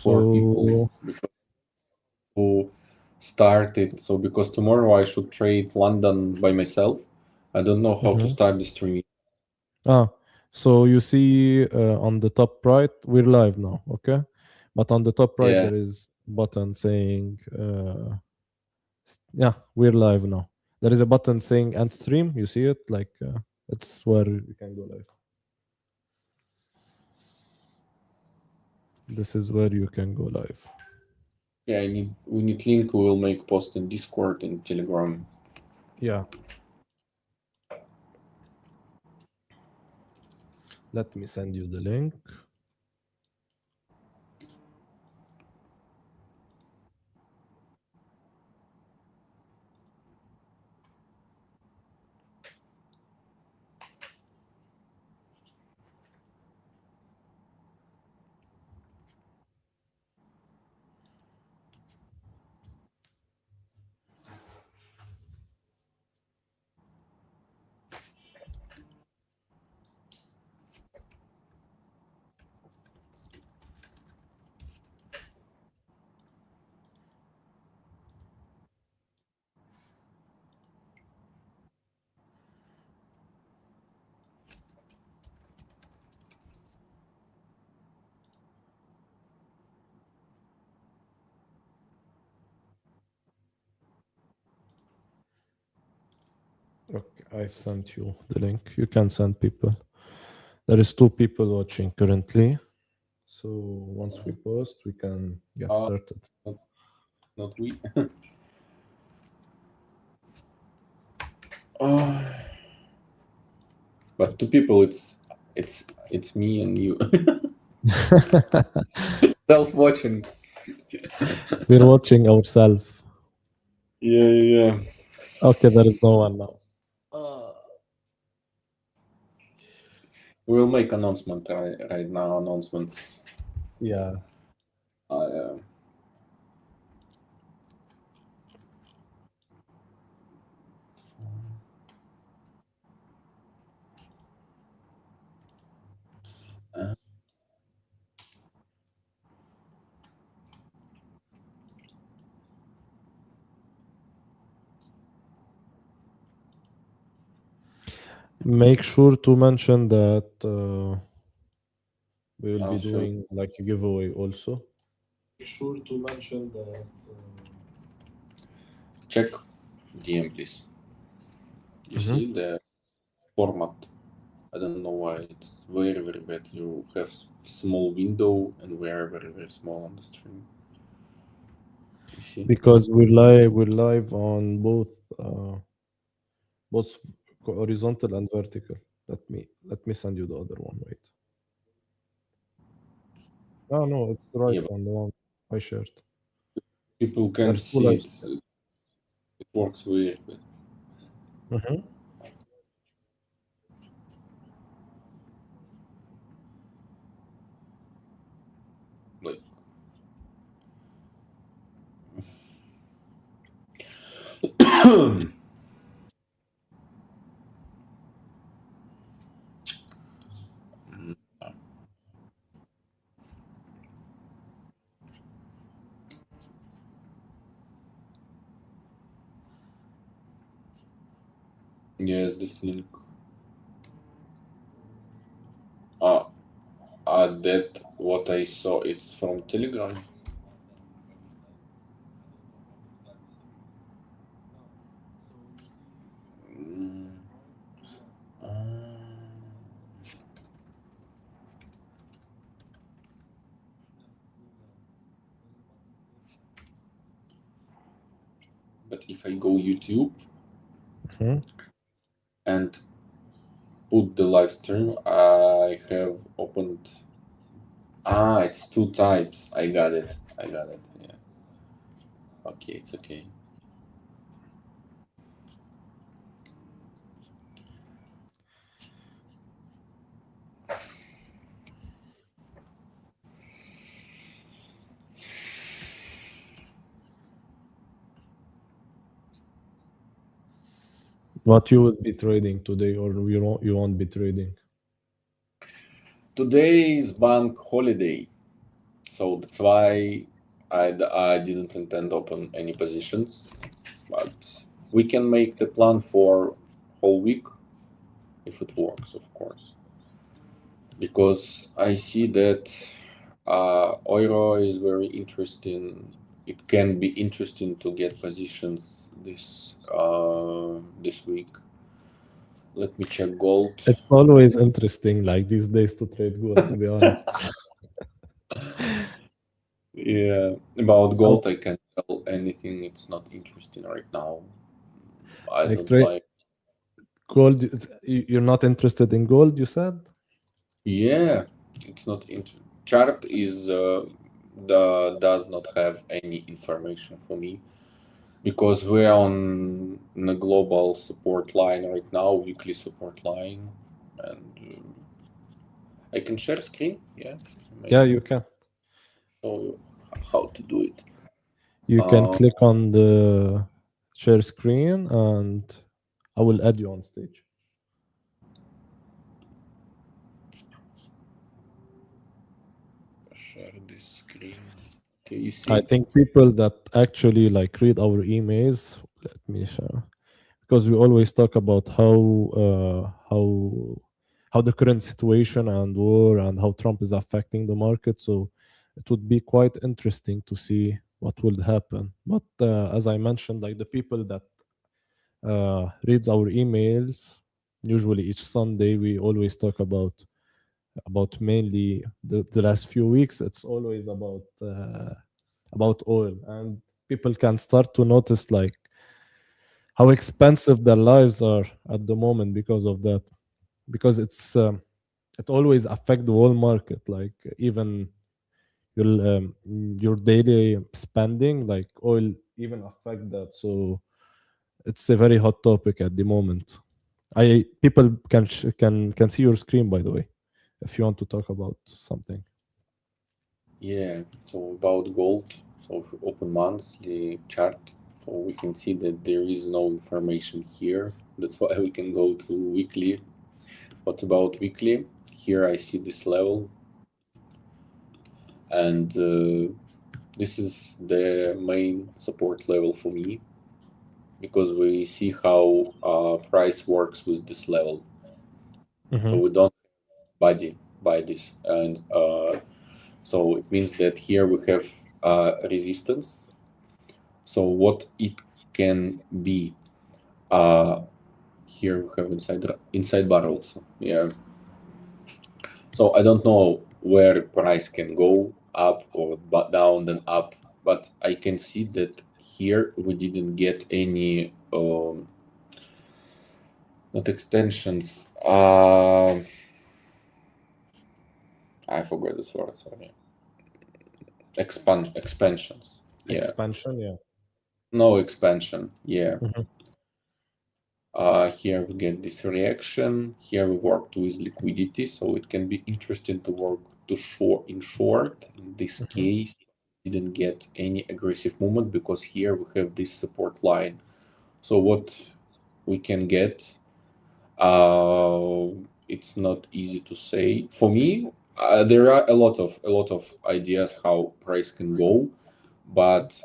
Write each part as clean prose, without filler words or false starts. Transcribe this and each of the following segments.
4 people who started. So because tomorrow I should trade London by myself, I don't know how to start the stream. So you see on the top right, we're live now, okay? But on the top right, Yeah. there is button saying, yeah, we're live now. There is a button saying end stream. You see it? Like, it's where you can go live. This is where you can go live. Yeah, we need link. We will make post in Discord and Telegram. Yeah. Let me send you the link. Okay, I've sent you the link. You can send people. There is 2 people watching currently. So once we post, we can get started. Not we. But 2 people, it's me and you. Self-watching. We're watching ourselves. Yeah. Okay, there is no one now. We'll make announcement right now. Announcements. Yeah. Make sure to mention that we will be doing like a giveaway also. Make sure to mention that. Check DM, please. You see the format? I don't know why it's very, very bad. You have small window and we are very, very small on the stream. You see? Because we're live on both horizontal and vertical. Let me send you the other one. Wait. Oh no, it's right on the one I shared. People can see it. It works weird. Like. Yes, this link. That what I saw. It's from Telegram. But if I go YouTube and put the live stream, I have opened. It's 2 types. I got it. Yeah. Okay, it's okay. What you would be trading today, or you won't be trading? Today is bank holiday, So that's why I didn't intend to open any positions, but we can make the plan for whole week if it works, of course. Because I see that euro is very interesting. It can be interesting to get positions this week. Let me check gold. It's always interesting, like these days, to trade gold. To be honest, Yeah, about gold, I can't tell anything. It's not interesting right now. I like don't trade like. gold. You're not interested in gold, you said? Yeah, it's not chart is does not have any information for me because we're on a global support line right now, weekly support line, and I can share screen. Yeah, Yeah, maybe you can. show you how to do it. You can Uh, click on the share screen, and I will add you on stage. share this screen. Okay, you I see? think people that actually like read our emails. Let me share, because we always talk about how the current situation and war and how Trump is affecting the market. So it would be quite interesting to see what will happen. But as I mentioned, like the people that reads our emails, usually each Sunday, we always talk about mainly the last few weeks. It's always about oil, and people can start to notice like how expensive their lives are at the moment because of that, because it always affect the whole market, like even your daily spending, like oil even affect that. So it's a very hot topic at the moment. I People can see your screen, by the way, if you want to talk about something. Yeah, so about gold, so if we open monthly chart, so we can see that there is no information here. That's why we can go to weekly. What about weekly? Here I see this level, and this is the main support level for me because we see how price works with this level. So we don't buy this, and so it means that here we have resistance. So what it can be, here we have inside bar also. Yeah. So I don't know where price can go up or down then up, but I can see that here we didn't get any not extensions. I forgot this word. Sorry. Expansions. Yeah. Expansion, yeah. No expansion. Yeah. Mhm. Here we get this reaction. Here we worked with liquidity, so it can be interesting to work to short. In this case, didn't get any aggressive movement because here we have this support line. So what we can get, it's not easy to say. For me, there are a lot of ideas how price can go, but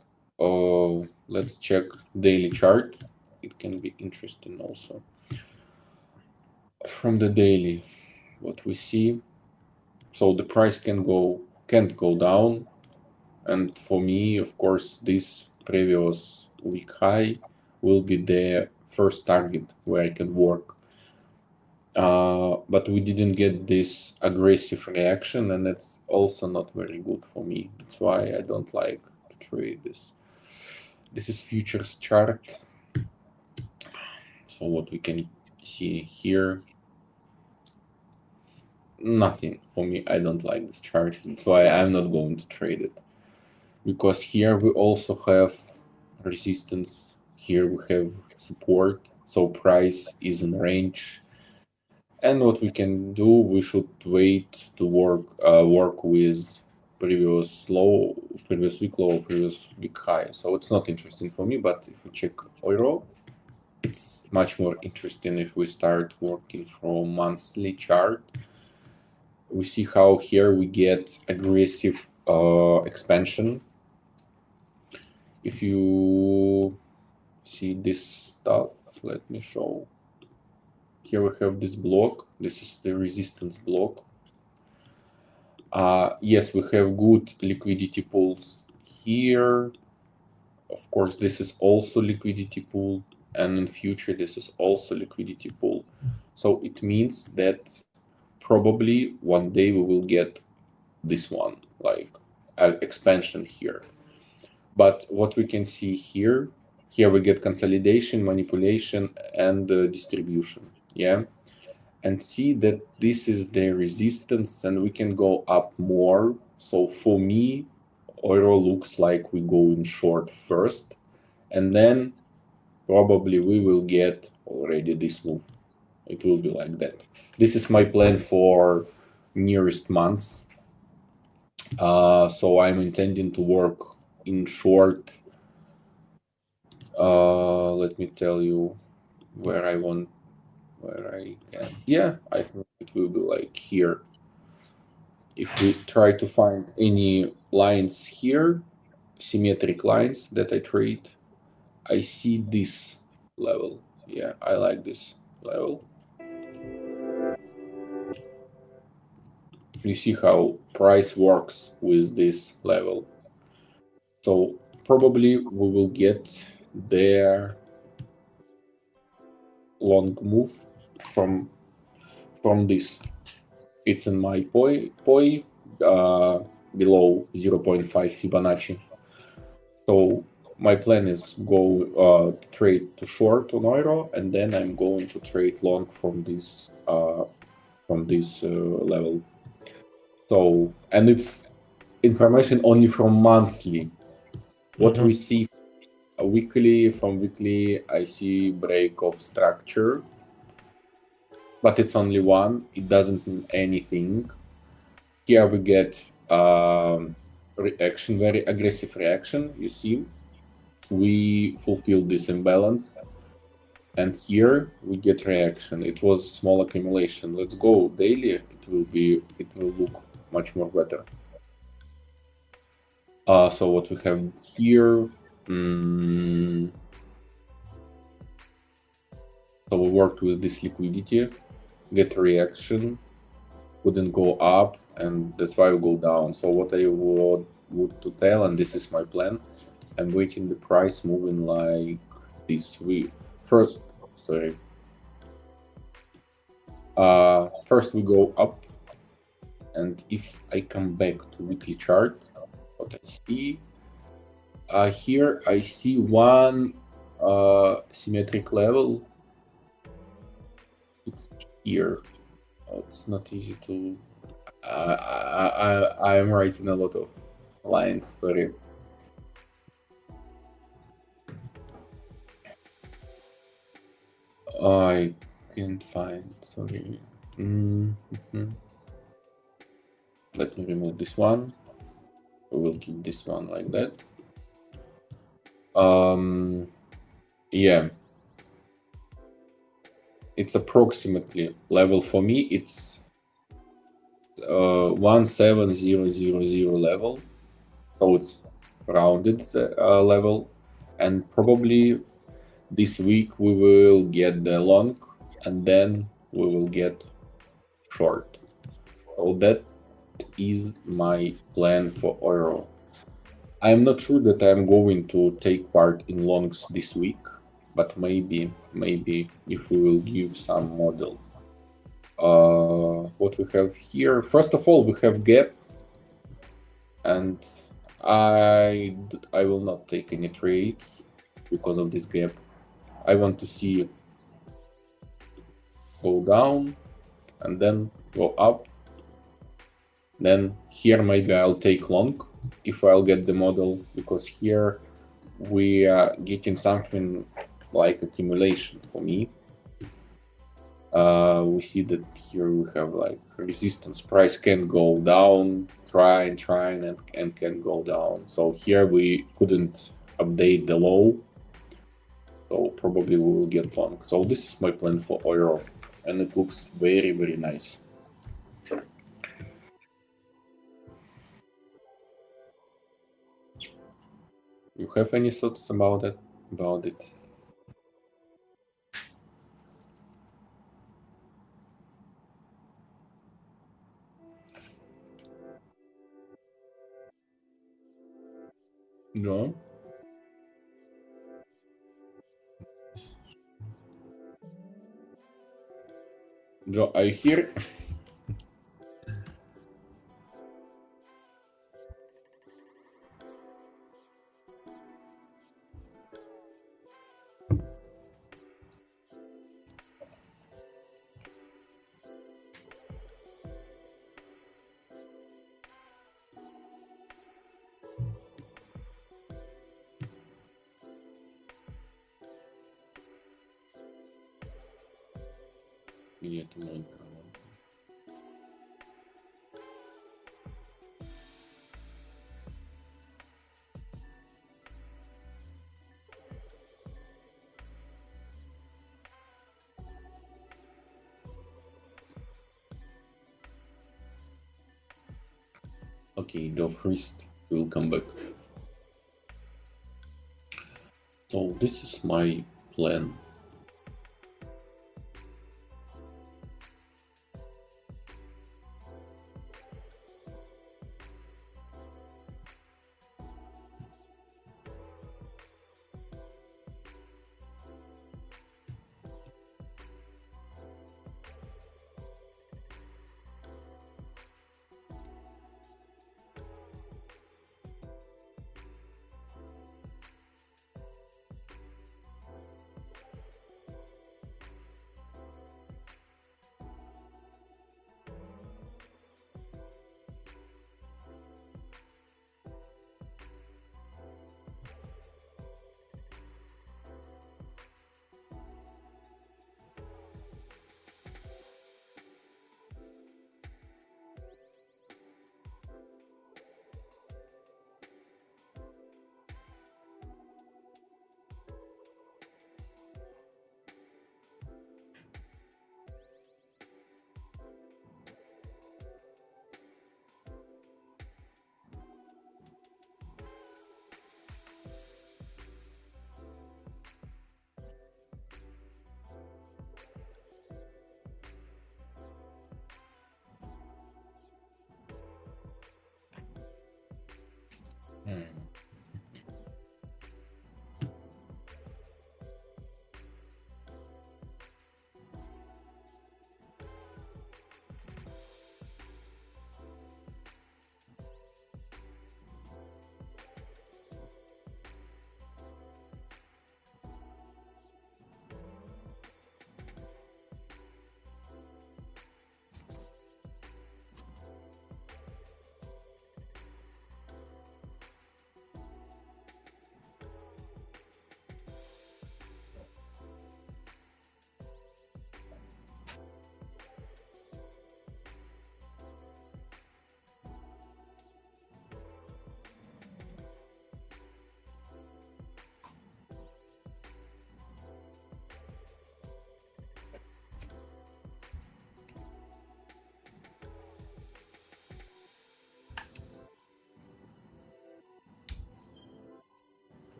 let's check daily chart. It can be interesting also. From the daily, what we see, so the price can't go down, and for me, of course, this previous week high will be the first target where I can work. But we didn't get this aggressive reaction, and it's also not very good for me. That's why I don't like to trade this. This is futures chart. So what we can see here, nothing for me. I don't like this chart. That's why I'm not going to trade it. Because here we also have resistance. Here we have support. So price is in range. And what we can do, we should wait to work with previous week low, previous week high. So it's not interesting for me. But if we check euro, it's much more interesting if we start working from monthly chart. We see how here we get aggressive expansion. If you see this stuff, let me show. Here we have this block. This is the resistance block. Yes, we have good liquidity pools here. Of course, this is also liquidity pool, and in future this is also liquidity pool. So it means that probably one day we will get this one, like expansion here. But what we can see here we get consolidation, manipulation, and distribution. Yeah, and see that this is the resistance, and we can go up more. So for me, euro looks like we go in short first, and then probably we will get already this move. It will be like that. This is my plan for nearest months. So I'm intending to work in short. Let me tell you where I can. Yeah, I think it will be like here. If we try to find any lines here, symmetric lines that I trade, I see this level. Yeah, I like this level. You see how price works with this level. So probably we will get their long move from this. It's in my POI below 0.5 Fibonacci. So my plan is go trade to short on euro, and then I'm going to trade long from this level. So, and it's information only from monthly. What we see weekly, from weekly, I see break of structure, but it's only one. It doesn't mean anything. Here we get reaction, very aggressive reaction. You see, we fulfill this imbalance, and here we get reaction. It was small accumulation. Let's go daily. It will look much more better. So what we have here. So we worked with this liquidity, get a reaction, couldn't go up, and that's why we go down. So what I would to tell, and this is my plan, I'm waiting the price moving like this week. First we go up, and if I come back to weekly chart, what I see here, I see one symmetric level. It's here. It's not easy to. I'm writing a lot of lines. Sorry. I can't find. Sorry. Let me remove this one. We will keep this one like that. Yeah. It's approximately level for me. It's 17000 level, so it's rounded level, and probably this week we will get the long, and then we will get short. So that is my plan for euro. I'm not sure that I'm going to take part in longs this week, but maybe if we will give some model. What we have here, first of all, we have gap, and I will not take any trades because of this gap. I want to see go down and then go up. Then here maybe I'll take long if I'll get the model, because here we are getting something like accumulation for me. We see that here we have like resistance. Price can go down, try and can go down. So here we couldn't update the low, so probably we will get long. So this is my plan for euro, and it looks very, very nice. You have any thoughts about it? About it? No. Joe, are you here? Нет моего экрана. Okay, Joe first. We'll come back. So this is my plan.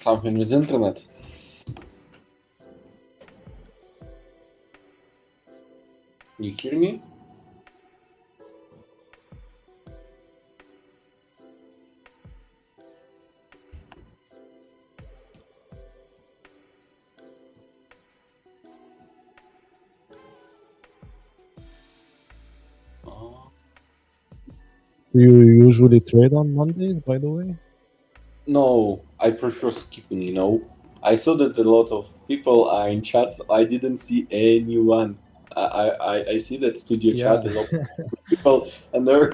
Something with internet. You hear me? Do you usually trade on Mondays, by the way? No, I prefer skipping, I saw that a lot of people are in chat. I didn't see anyone I see that studio Yeah. chat and people and they're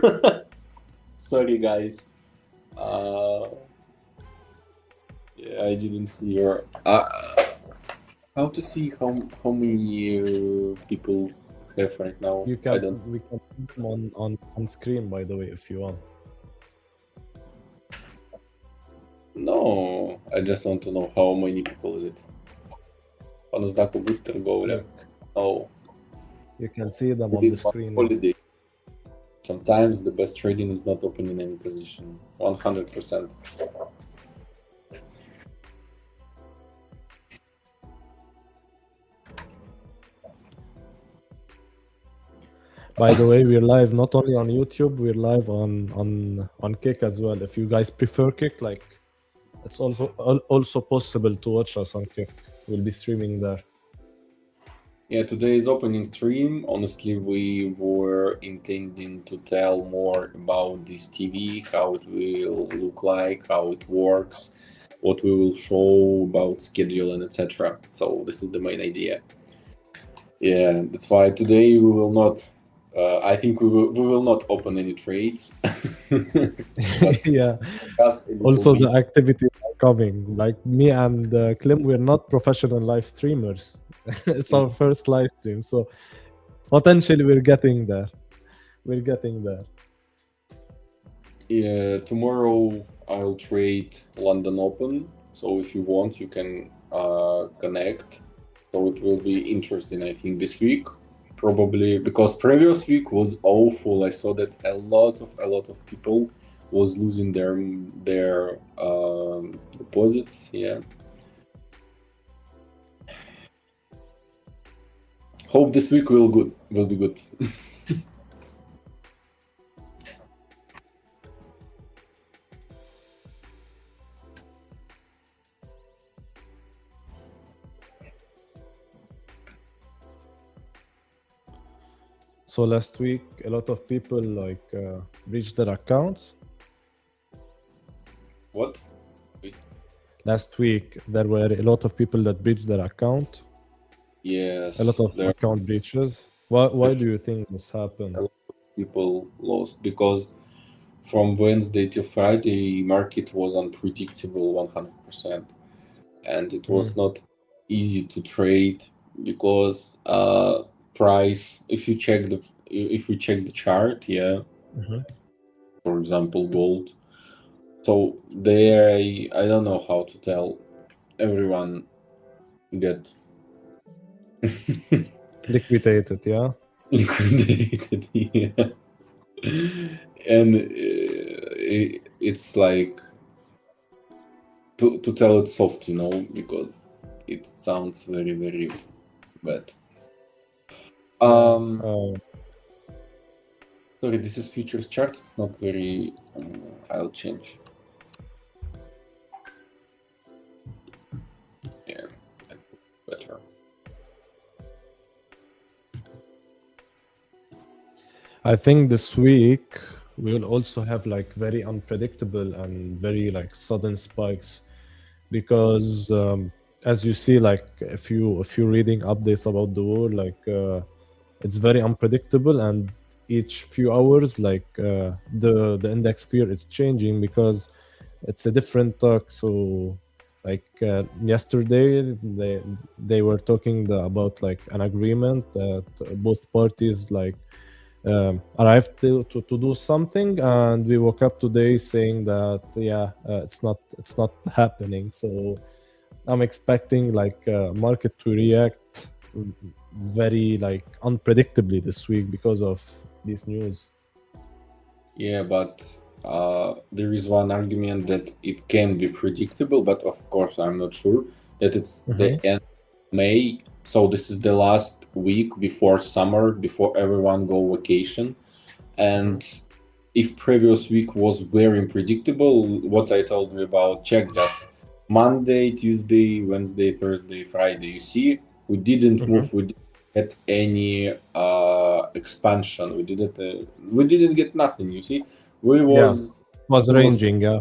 sorry guys. Yeah, I didn't see your how to see how many people have right now. We I can don't put them on screen, by the way, if you want. know. I just want to know how many people is it. Пана знаку good торговля. Oh, You can see them on the this one screen. holiday. Sometimes the best trading is not opening any position. 100%. By the way, we're live not only on YouTube, we're live on Kick as well. If you guys prefer Kick, like it's also possible to watch us on Kick. We'll be streaming there. Yeah, today is opening stream. Honestly, we were intending to tell more about this TV, how it will look like, how it works, what we will show about schedule and etc. So this is the main idea. Yeah, that's why today we will not. I think we will not open any trades. Yeah. Just a little Also, bit. the activities are coming. Like me and Clem, we're not professional live streamers. It's our first live stream, so potentially we're getting there. We're getting there. Yeah, tomorrow I'll trade London Open. So if you want, you can connect. So it will be interesting, I think, this week. Probably because previous week was awful. I saw that a lot of people was losing their deposits. Yeah. Hope this week will be good. So last week, a lot of people like breached their accounts. What? Last week, there were a lot of people that breached their account. Yes. A lot of there account breaches. Why do you think this happened? people lost because from Wednesday till Friday, market was unpredictable 100%, and it was not easy to trade because price. If we check the chart, yeah, Mhm. for example, gold. So there, I don't know how to tell. Everyone get Liquidated, yeah. liquidated, yeah. And it's like to tell it soft, because it sounds very, very bad. Sorry, this is futures chart. It's not very. I'll change. Yeah, better. I think this week we will also have like very unpredictable and very like sudden spikes because as you see, like if you're reading updates about the war, like it's very unpredictable, and each few hours like the index fear is changing because it's a different talk. So like yesterday they were talking about like an agreement that both parties like arrived to do something, and we woke up today saying that it's not happening. So I'm expecting like market to react very like unpredictably this week because of this news. Yeah, but there is one argument that it can be predictable, but of course I'm not sure that it's the end of May. So this is the last week before summer, before everyone go vacation. And if previous week was very unpredictable, what I told you about, check just Monday, Tuesday, Wednesday, Thursday, Friday. You see, we didn't move. We didn't get any expansion. We didn't get nothing. You see, was ranging. Yeah,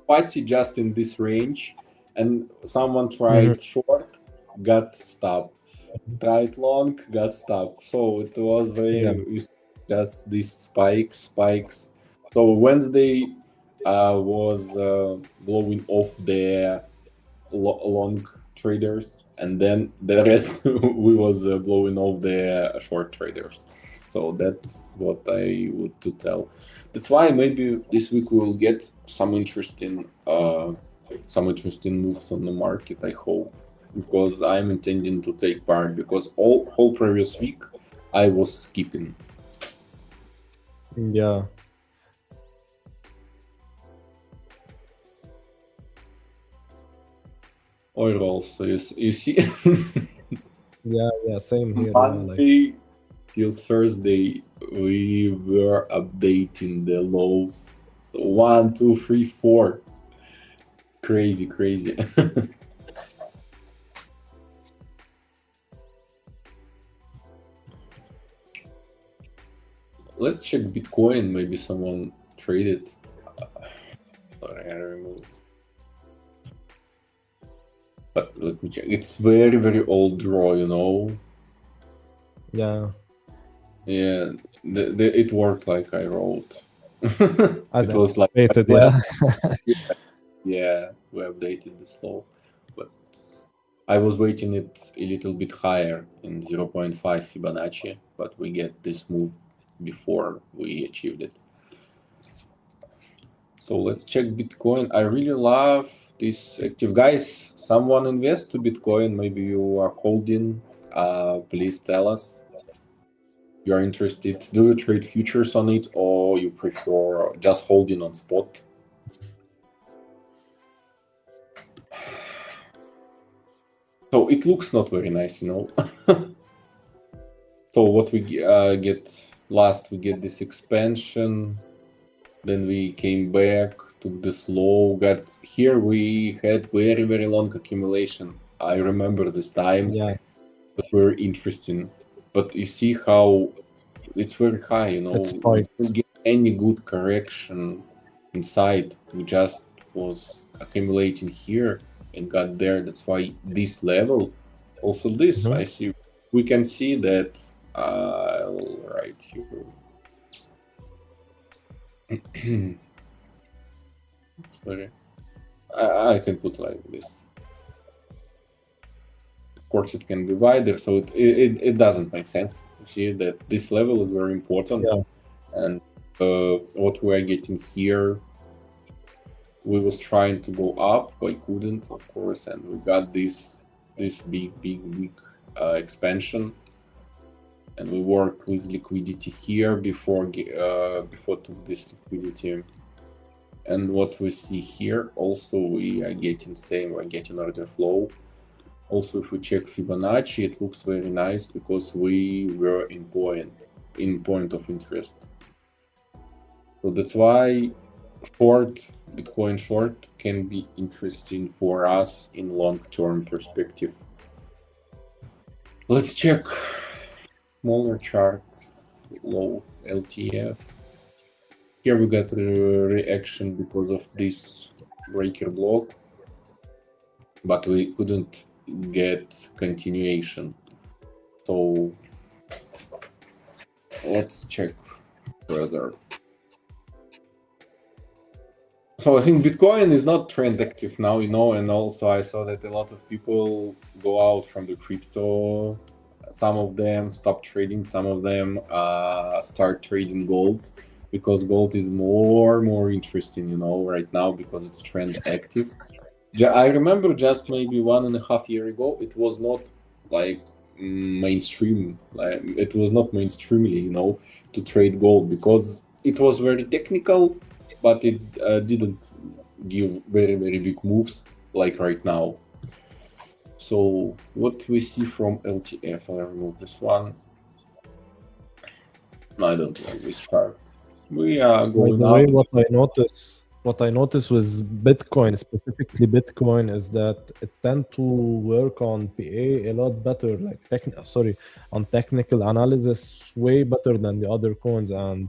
party just in this range, and someone tried short, got stopped. tried long, got stuck. So it was very just these spikes. So Wednesday was blowing off the long traders, and then the rest we was blowing off the short traders. So that's what I would to tell. That's why maybe this week we will get some interesting moves on the market. I hope, because I'm intending to take part, because whole previous week I was skipping. Yeah. Oil also, you see. Yeah, same here. Monday till Thursday, we were updating the lows. So 1, 2, 3, 4. Crazy. Let's check Bitcoin. Maybe someone traded. Sorry, I removed. But let me check. It's very old draw, you know. Yeah. Yeah, it worked like I wrote. As it was like yeah. Yeah, we updated the slope, but I was waiting it a little bit higher in 0.5 Fibonacci, but we get this move before we achieved it. So let's check Bitcoin. I really love this active. Guys, someone invest to Bitcoin. Maybe you are holding. Please tell us. You are interested. Do you trade futures on it, or you prefer just holding on spot? So it looks not very nice, you know. So what we get last, we get this expansion. Then we came back, took the slow. Here we had very long accumulation. I remember this time. Yeah. But very interesting. But you see how it's very high, you know. We didn't get any good correction inside. We just was accumulating here and got there. That's why this level, also this, I see. We can see that. I'll write here. Sorry, I can put like this. Of course, it can be wider, so it doesn't make sense. You see that this level is very important, and what we are getting here, we was trying to go up, but couldn't, of course, and we got this big expansion, and we worked with liquidity here before took this liquidity. And what we see here, also we are getting same, we're getting order flow. Also, if we check Fibonacci, it looks very nice because we were in point of interest. So that's why Bitcoin short can be interesting for us in long-term perspective. Let's check smaller chart, low LTF. Here we got a reaction because of this breaker block, but we couldn't get continuation. So let's check further. So I think Bitcoin is not trend active now, you know, and also I saw that a lot of people go out from the crypto. Some of them stop trading, some of them start trading gold, because gold is more interesting, you know, right now, because it's trend active. I remember just maybe 1.5 years ago, it was not like mainstream, like it was not mainstreamly, you know, to trade gold, because it was very technical, but it didn't give very big moves like right now. So what we see from LTF, I'll remove this one. No, I don't like this chart. We are going up. What I noticed with Bitcoin, specifically Bitcoin, is that it tends to work on PA a lot better, like on technical analysis way better than the other coins. And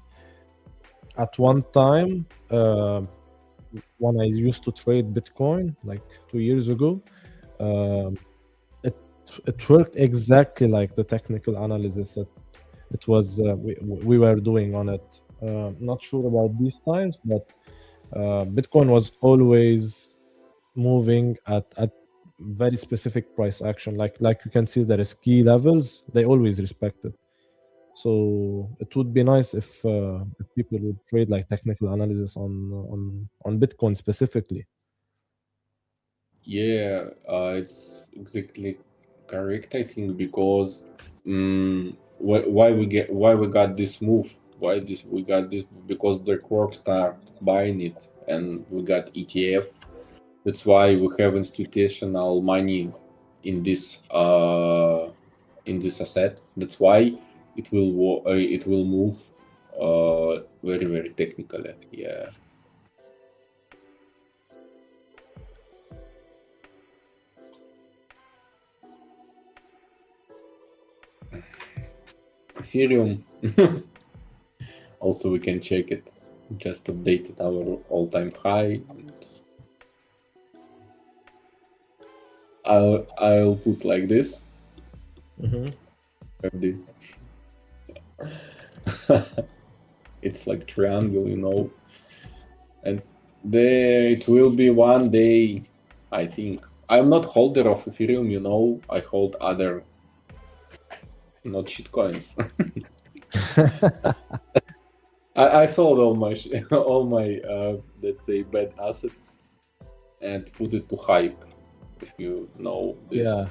at one time, when I used to trade Bitcoin like 2 years ago, it it worked exactly like the technical analysis that it was we were doing on it. Not sure about these times, but Bitcoin was always moving at very specific price action. Like you can see, there is key levels. They always respect it. So it would be nice if people would trade like technical analysis on Bitcoin specifically. Yeah, it's exactly correct, I think, because why we got this move? Why this we got this? Because the Quark start buying it, and we got ETF. That's why we have institutional money in this asset. That's why it will move very very technically. Yeah. Ethereum. Also, we can check it. Just updated our all-time high. I'll put like this. Have this. It's like triangle, you know. And there it will be one day, I think. I'm not holder of Ethereum, you know. I hold other, not shitcoins. I sold all my let's say bad assets and put it to hype. If you know this, Yeah.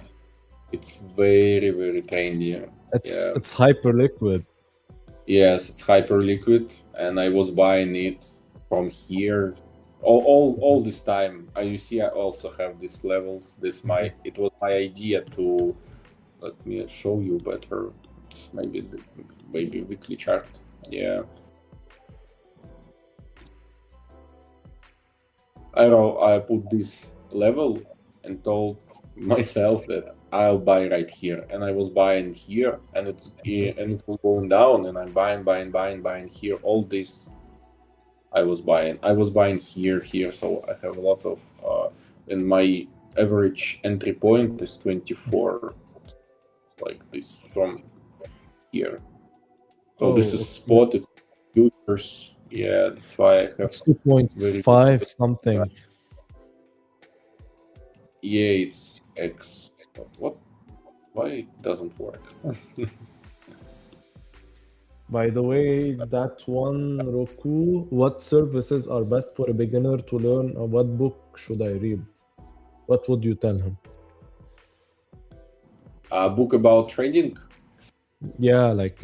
it's very very trendy. It's hyper liquid. Yes, it's hyper liquid, and I was buying it from here all this time. You see, I also have these levels. It was my idea to let me show you better. It's maybe weekly chart. Yeah. I put this level and told myself that I'll buy right here, and I was buying here, and it was going down, and I'm buying here. All this I was buying here. So I have a lot of, and my average entry point is 24, like this from here. So this is spot. It's futures. Yeah, that's why I have 2.5 something. Yeah, it's X. What? Why it doesn't work? By the way, that one, Roku, what services are best for a beginner to learn? What book should I read? What would you tell him? A book about trading? Yeah, like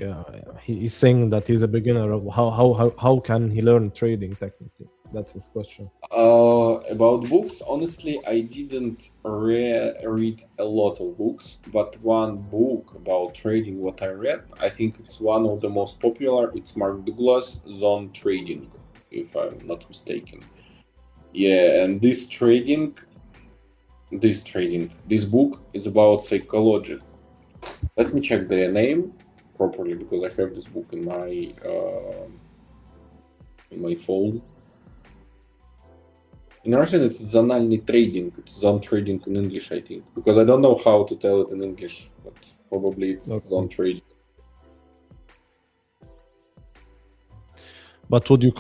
he's saying that he's a beginner. How can he learn trading technically? That's his question. About books, honestly, I didn't read a lot of books, but one book about trading, what I read, I think it's one of the most popular. It's Mark Douglas, Zone Trading, if I'm not mistaken. Yeah, and this book is about psychology. Let me check the name properly, because I have this book in my phone. In Russian, it's Zonalny Trading. It's Zone Trading in English, I think, because I don't know how to tell it in English, but probably it's Zone Trading. But would you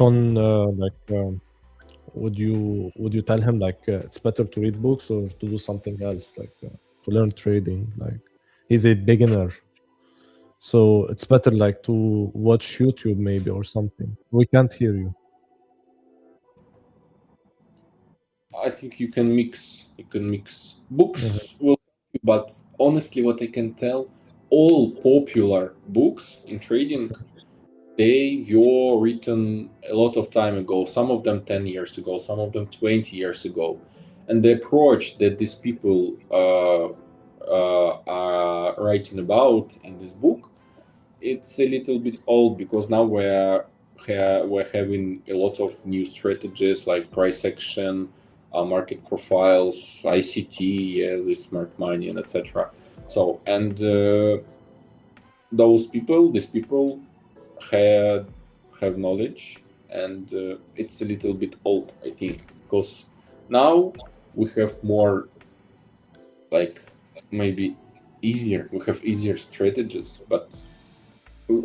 would you tell him like it's better to read books or to do something else, like to learn trading? Like he's a beginner, so it's better like to watch YouTube maybe or something. We can't hear you. I think you can mix. Books will, but honestly, what I can tell, all popular books in trading, they were written a lot of time ago. Some of them 10 years ago, some of them 20 years ago, and the approach that these people are writing about in this book, it's a little bit old, because now we're having a lot of new strategies like price action, market profiles, ICT, the smart money, and etc. So, and these people have knowledge, and it's a little bit old, I think, because now we have more, like maybe easier. We have easier strategies, but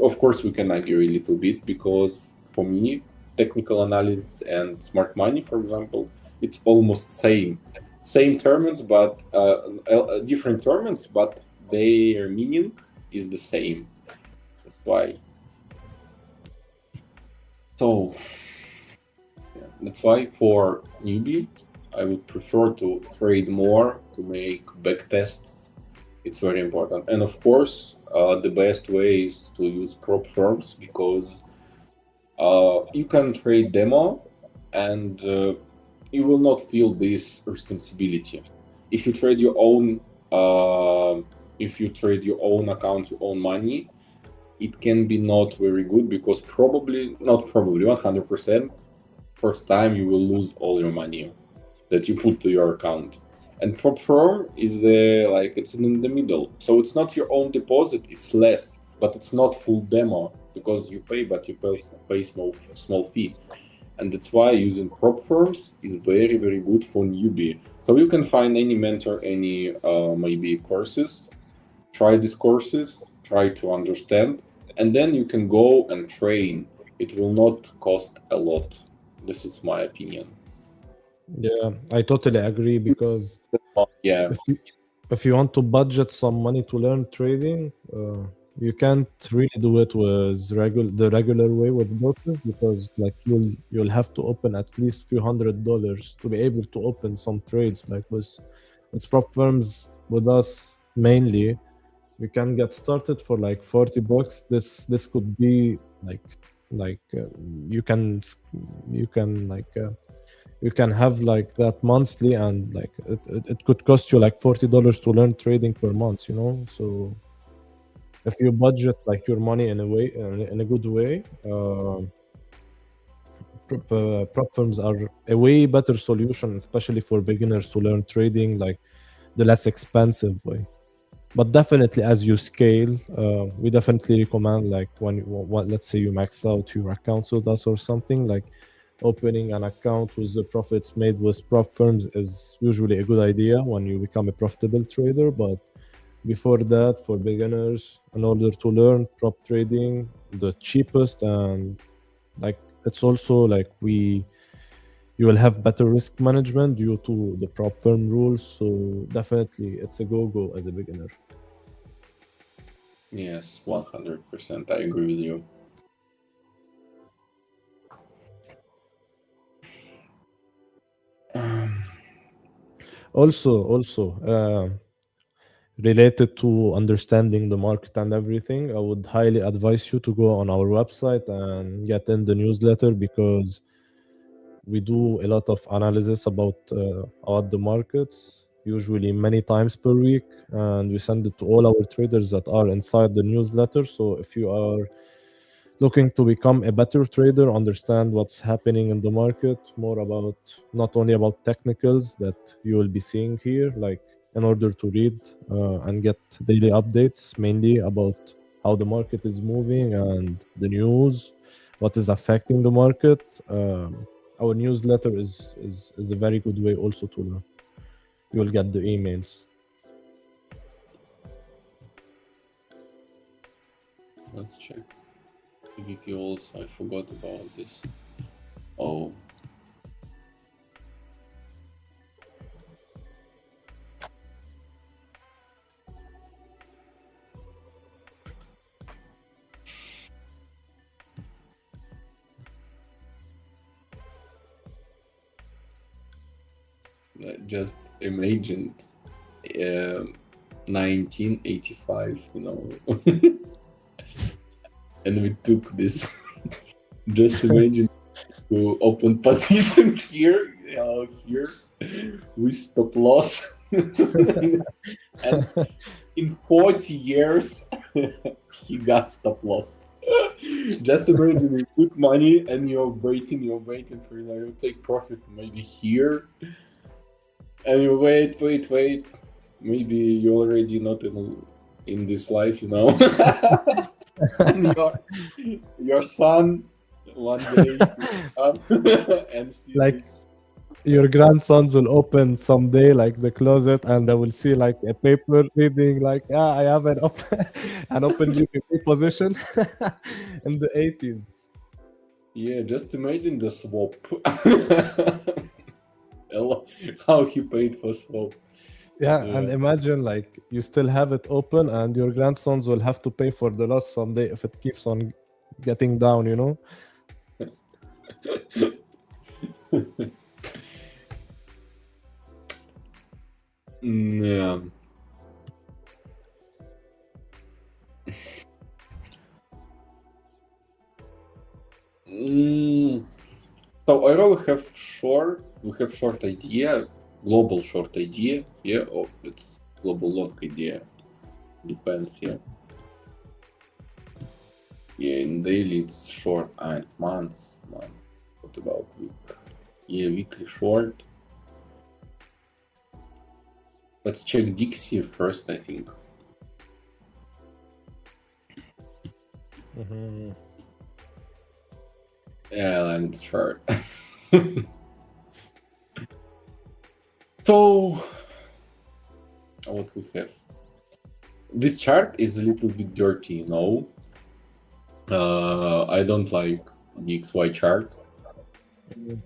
of course we can argue a little bit because for me, technical analysis and smart money, for example, it's almost same terms, but different terms, but their meaning is the same. That's why. So yeah, that's why for newbie, I would prefer to trade more to make back tests. It's very important, and of course, the best way is to use prop firms because you can trade demo, and you will not feel this responsibility. If you trade your own, account, your own money, it can be not very good because not probably 100%, first time you will lose all your money that you put to your account. And prop firm is it's in the middle, so it's not your own deposit, it's less, but it's not full demo because you pay, but you pay small fee. And that's why using prop firms is very, very good for newbie. So you can find any mentor, any maybe courses, try these courses, try to understand, and then you can go and train. It will not cost a lot. This is my opinion. Yeah, I totally agree because Yeah, if you want to budget some money to learn trading, you can't really do it with the regular way with brokers because like you'll have to open at least few $100s to be able to open some trades. Like with prop firms with us mainly, we can get started for like $40. This could be you can you can have like that monthly, and like it could cost you like $40 to learn trading per month, you know. So if you budget like your money in a good way, prop firms are a way better solution, especially for beginners to learn trading, like the less expensive way. But definitely as you scale, we definitely recommend like when let's say you max out your accounts with us or something, like opening an account with the profits made with prop firms is usually a good idea when you become a profitable trader. But before that, for beginners, in order to learn prop trading, the cheapest, and like it's also like you will have better risk management due to the prop firm rules. So definitely it's a go as a beginner. Yes, 100%. I agree with you. Also, related to understanding the market and everything, I would highly advise you to go on our website and get in the newsletter because we do a lot of analysis about the markets, usually many times per week, and we send it to all our traders that are inside the newsletter. So if you are looking to become a better trader, understand what's happening in the market, more about not only about technicals that you will be seeing here, like in order to read and get daily updates, mainly about how the market is moving and the news, what is affecting the market. Our newsletter is a very good way also to learn. You will get the emails. Let's check. PvP also, I forgot about this. Oh. Just imagine 1985, you know. And we took this. Just imagine to open position here, here with stop loss. And in 40 years, he got stop loss. Just imagine you put money and you're waiting for you take profit maybe here. And you wait. Maybe you're already not in this life, you know. And your son one day and see Like- this Your grandsons will open someday like the closet, and they will see like a paper reading like, "Ah, I have an an open GPP position in the 80s." Yeah, just imagine the swap. How he paid for swap. Yeah, and Yeah. imagine like you still have it open, and your grandsons will have to pay for the loss someday if it keeps on getting down, you know? Yeah. So Euro we have short idea, global short idea, yeah, or it's global long idea. Depends, yeah. Yeah, in daily it's short and months. What about week? Yeah, weekly short. Let's check Dixie first, I think. Yeah, and it's short. So, what we have? This chart is a little bit dirty, you know. I don't like the XY chart.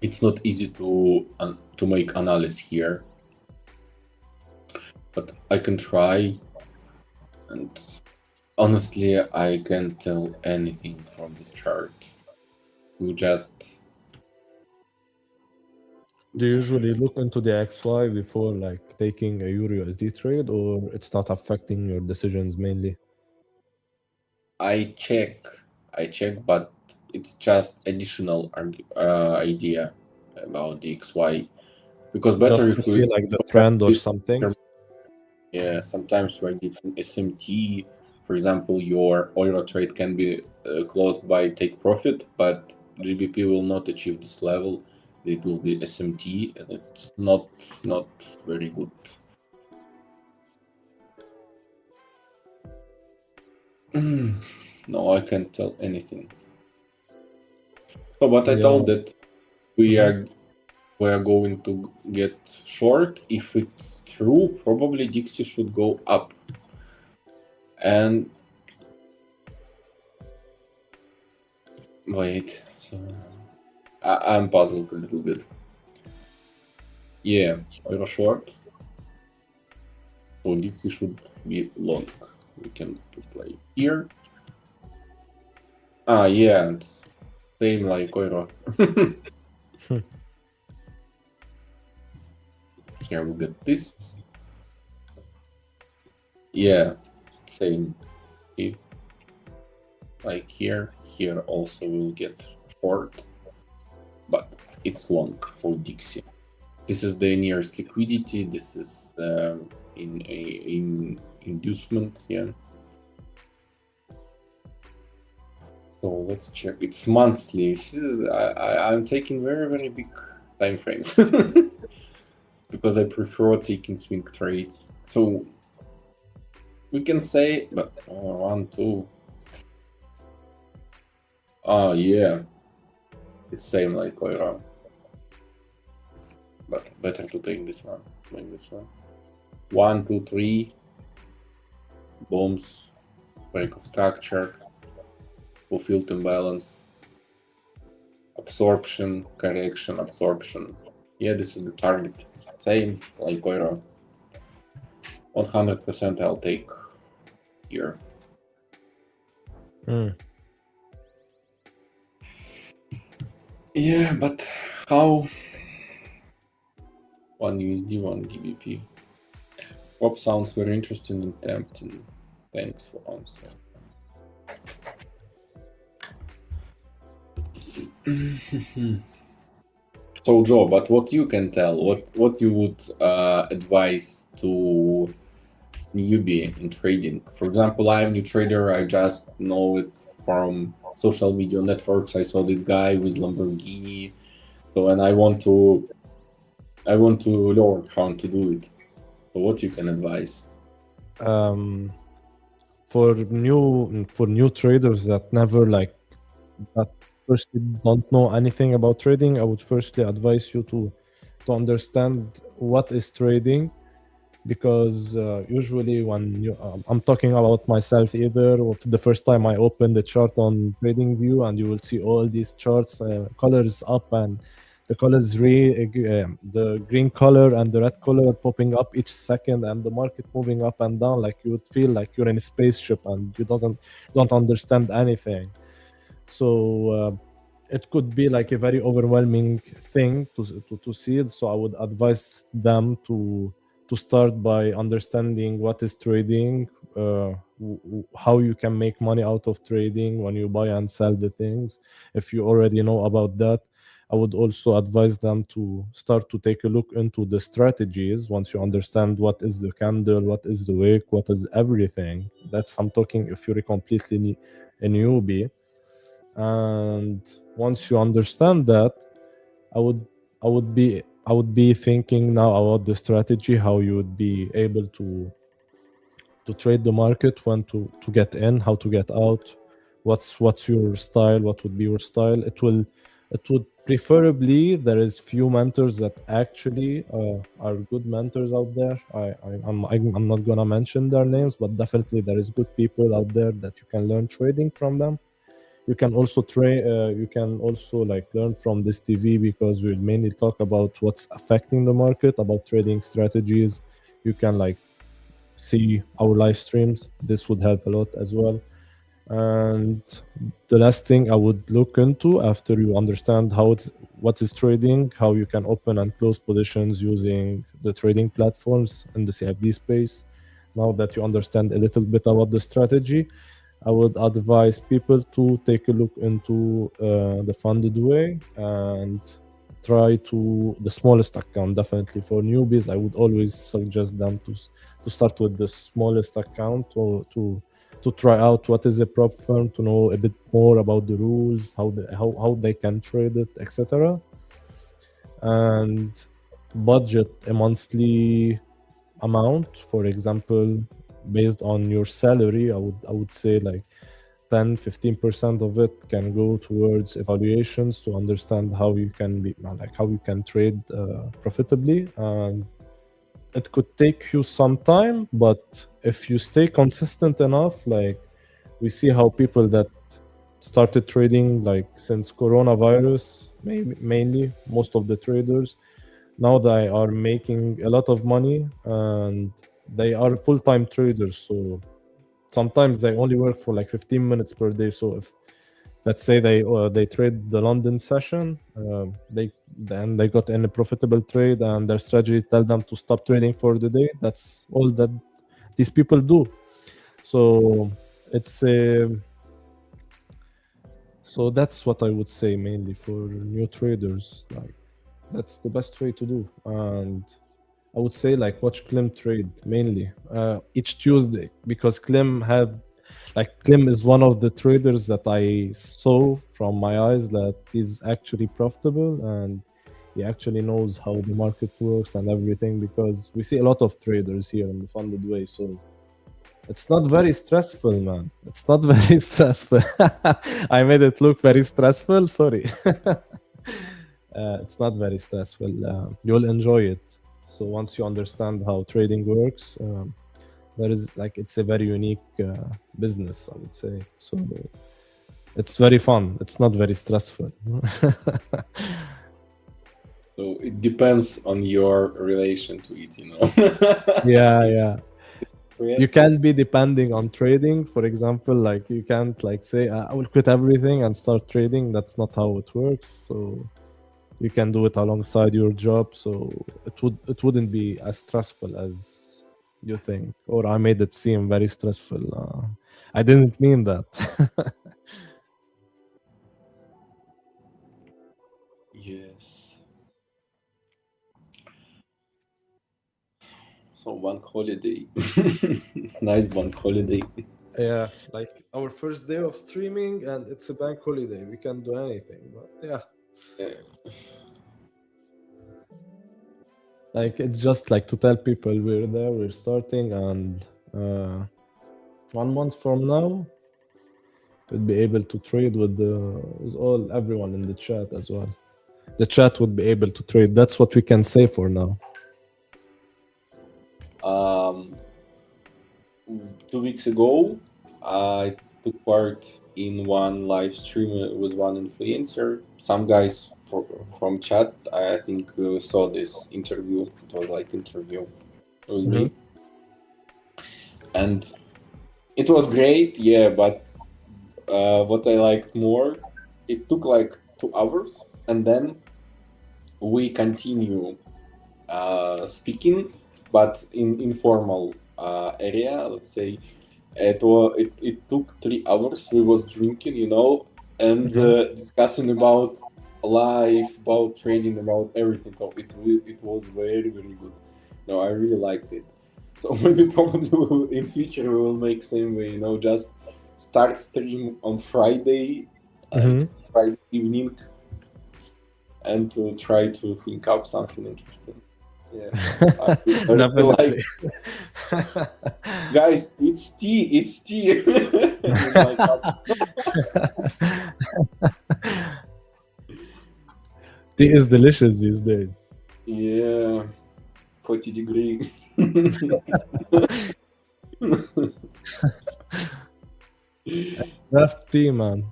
It's not easy to make analysis here, but I can try. And honestly, I can't tell anything from this chart. You just Do you usually look into the XY before like taking a Euro USD trade, or it's not affecting your decisions mainly? I check, but it's just additional idea about the XY, because better Just to if see we like the trend or something? yeah, sometimes we're getting SMT. For example, your Euro trade can be closed by take profit, but GBP will not achieve this level. It will be SMT, and it's not very good. No, I can't tell anything. So, but I Yeah. told that we are going to get short. If it's true, probably Dixie should go up. And wait, so I'm puzzled a little bit. Yeah, Euro short. So Dixie should be long. We can put like here. Ah, yeah, it's same like Euro. Here we get this. Yeah, same. Like here also will get short, but it's long for Dixie. This is the nearest liquidity. This is the in inducement here. So let's check. It's monthly. I'm taking very big time frames because I prefer taking swing trades. So we can say, but 1, 2. Oh yeah, it's same like Euro, but better to take this one. Like this one. 1, 2, 3. Bombs. Break of structure. Fulfilled imbalance. Absorption, correction, absorption. Yeah, this is the target. Same like Euro. 100% I'll take here. Yeah, but how? 1 USD, 1 GBP. What sounds very interesting and tempting. Thanks for answering. So Joe, but what you can tell, what you would advise to newbie in trading? For example, I'm a new trader. I just know it from social media networks. I saw this guy with Lamborghini, so and I want to learn how to do it. So what you can advise? For new traders that never like that firstly don't know anything about trading, I would firstly advise you to to understand what is trading, because usually when I'm talking about myself, either of the first time I open the chart on TradingView, and you will see all these charts, colors up, and the colors the green color and the red color popping up each second, and the market moving up and down, like you would feel like you're in a spaceship and you don't understand anything. So it could be like a very overwhelming thing to see it. So I would advise them to start by understanding what is trading, how you can make money out of trading when you buy and sell the things. If you already know about that, I would also advise them to start to take a look into the strategies. Once you understand what is the candle, what is the wick, what is everything. That's, I'm talking if you're a completely a newbie. And once you understand that, I would be thinking now about the strategy, how you would be able to trade the market, when to get in, how to get out, what's your style, what would be your style. It would preferably, there is few mentors that actually are good mentors out there. I'm not gonna mention their names, but definitely there is good people out there that you can learn trading from them. You can also you can also like learn from this TV, because we'll mainly talk about what's affecting the market, about trading strategies. You can like see our live streams. This would help a lot as well. And the last thing I would look into, after you understand what is trading, how you can open and close positions using the trading platforms in the CFD space. Now that you understand a little bit about the strategy, I would advise people to take a look into the funded way and try to the smallest account. Definitely for newbies, I would always suggest them to start with the smallest account, or to try out what is a prop firm, to know a bit more about the rules, how they can trade it, etc. And budget a monthly amount. For example, based on your salary, I would say like 10-15% of it can go towards evaluations, to understand how you can trade profitably. And it could take you some time, but if you stay consistent enough, like we see how people that started trading like since coronavirus, mainly most of the traders now, they are making a lot of money, and they are full-time traders. So sometimes they only work for like 15 minutes per day. So if, let's say, they trade the London session, they got in a profitable trade, and their strategy tell them to stop trading for the day. That's all that these people do. So it's so that's what I would say mainly for new traders. Like that's the best way to do. And I would say like watch Clem trade mainly each Tuesday, because Clem is one of the traders that I saw from my eyes that he's actually profitable, and he actually knows how the market works and everything, because we see a lot of traders here in the funded way. So it's not very stressful, man. It's not very stressful. I made it look very stressful. Sorry. It's not very stressful. You'll enjoy it. So once you understand how trading works, there is like it's a very unique business, I would say. So it's very fun. It's not very stressful. So it depends on your relation to it, you know. Yeah. Yes. You can't be depending on trading. For example, like you can't like say I will quit everything and start trading. That's not how it works. So you can do it alongside your job. So it wouldn't be as stressful as you think. Or I made it seem very stressful. I didn't mean that. Yes. So bank holiday. Nice bank holiday. Yeah, like our first day of streaming, and it's a bank holiday. We can't do anything, but yeah, like it's just like to tell people we're there, we're starting, and 1 month from now, we'll be able to trade with everyone in the chat as well. the chat would be able to trade. That's what we can say for now. 2 weeks ago, I took part in one live stream with one influencer. Some guys from chat, I think, saw this interview. It was like interview with me, and it was great. Yeah, but what I liked more, it took like 2 hours, and then we continue speaking, but in informal area. Let's say it took 3 hours. We was drinking, and discussing about life, about trading, about everything. So it was very, very good. No, I really liked it. So maybe probably in future we will make same way. Just start stream on Friday, Friday evening, and to try to think up something interesting. Yeah, I really like. Guys, it's tea. It's tea. Tea is delicious these days. Yeah, 40 degree. Draft tea, man.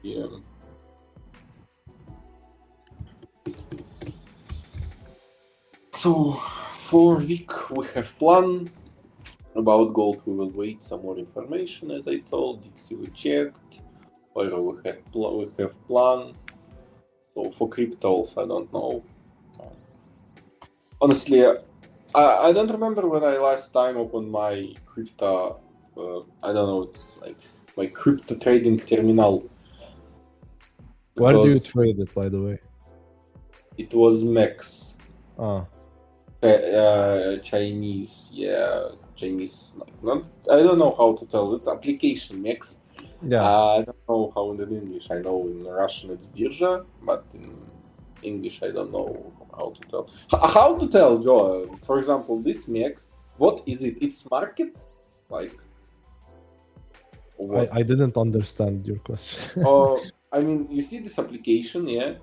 Yeah. So for week we have plan. About gold we will wait some more information, as I told. Dixie we checked. Oil we have plan. So for cryptos I don't know. Honestly, I don't remember when I last time opened my crypto. I don't know. It's like my crypto trading terminal. Where do you trade it, by the way? It was MEX. Chinese, Chinese. Not, I don't know how to tell. It's application MEX. Yeah. I don't know how in English. I know in Russian it's birja, but in English I don't know how to tell. How to tell, Joe? For example, this MEX. What is it? It's market, like. I didn't understand your question. I mean, you see this application, yeah,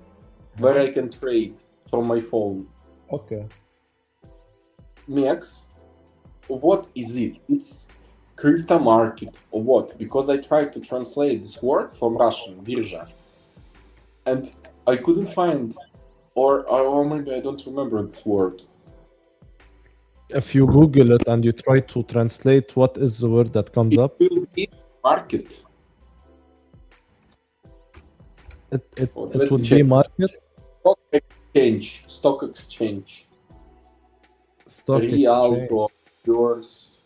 where I can trade from my phone. Okay. MEX, what is it? It's crypto market or what? Because I tried to translate this word from Russian, birja, and I couldn't find, or maybe I don't remember this word. If you Google it and you try to translate what is the word that comes up, it will be market. It would be market. Stock exchange. Real yours.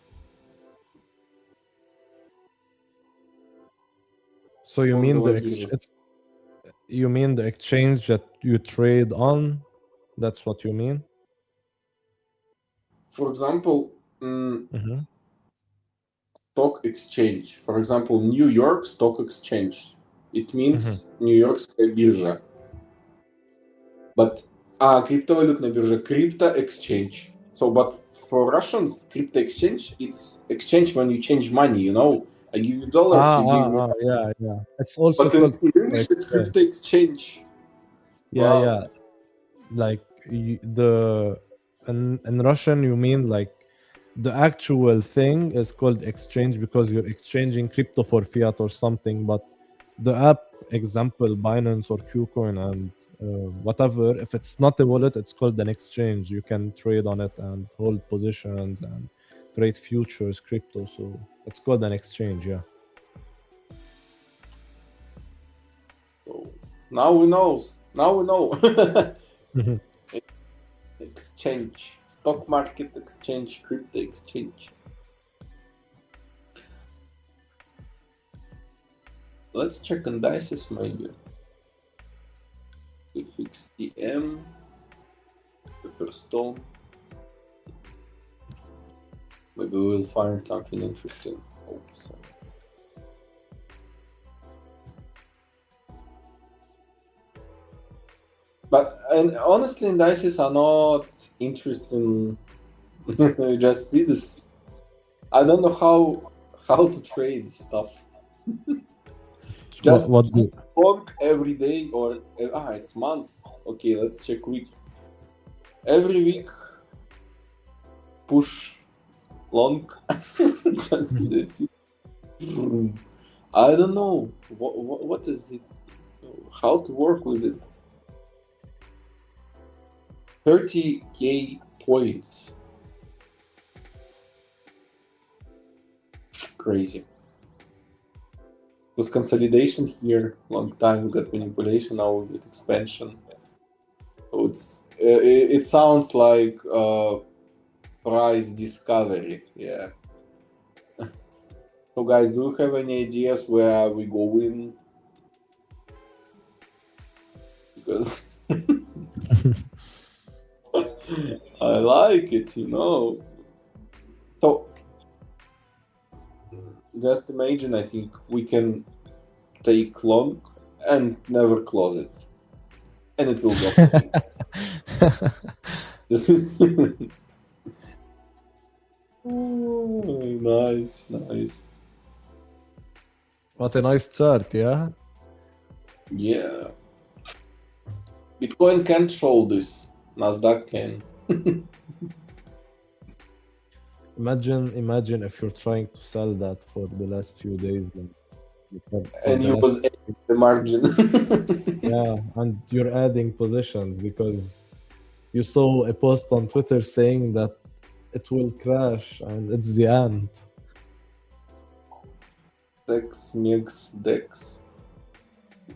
So you mean the exchange that you trade on? That's what you mean? For example, stock exchange. For example, New York Stock Exchange. It means New York's birja. But криптовалютная биржа, crypto exchange. So, but for Russians, crypto exchange, it's exchange when you change money, I give you dollars, you give me... Yeah. It's also but in English, it's crypto exchange. Yeah. Like in Russian, you mean like the actual thing is called exchange because you're exchanging crypto for fiat or something. But the app, example, Binance or KuCoin and whatever, if it's not a wallet, it's called an exchange. You can trade on it and hold positions and trade futures, crypto. So it's called an exchange, yeah. So now we know. Exchange, stock market exchange, crypto exchange. Let's check indices maybe. FXTM, Pepperstone. Maybe we'll find something interesting. Oh, sorry. But honestly, indices are not interesting. You just see this. I don't know how to trade stuff. long every day or it's months. Okay, let's check week. Every week push long. Just I don't know what is it. How to work with it. 30k points. Crazy. Was consolidation here, long time we got manipulation, now we get expansion. So it sounds like price discovery, yeah. So guys, do you have any ideas where we going? Because I like it, you know. So just imagine, I think we can take long and never close it. And it will go. This is nice. What a nice chart, yeah? Yeah. Bitcoin can't show this. Nasdaq can. Imagine if you're trying to sell that for the last few days And you was adding the margin. Yeah, and you're adding positions because you saw a post on Twitter saying that it will crash and it's the end. Sex mix dex.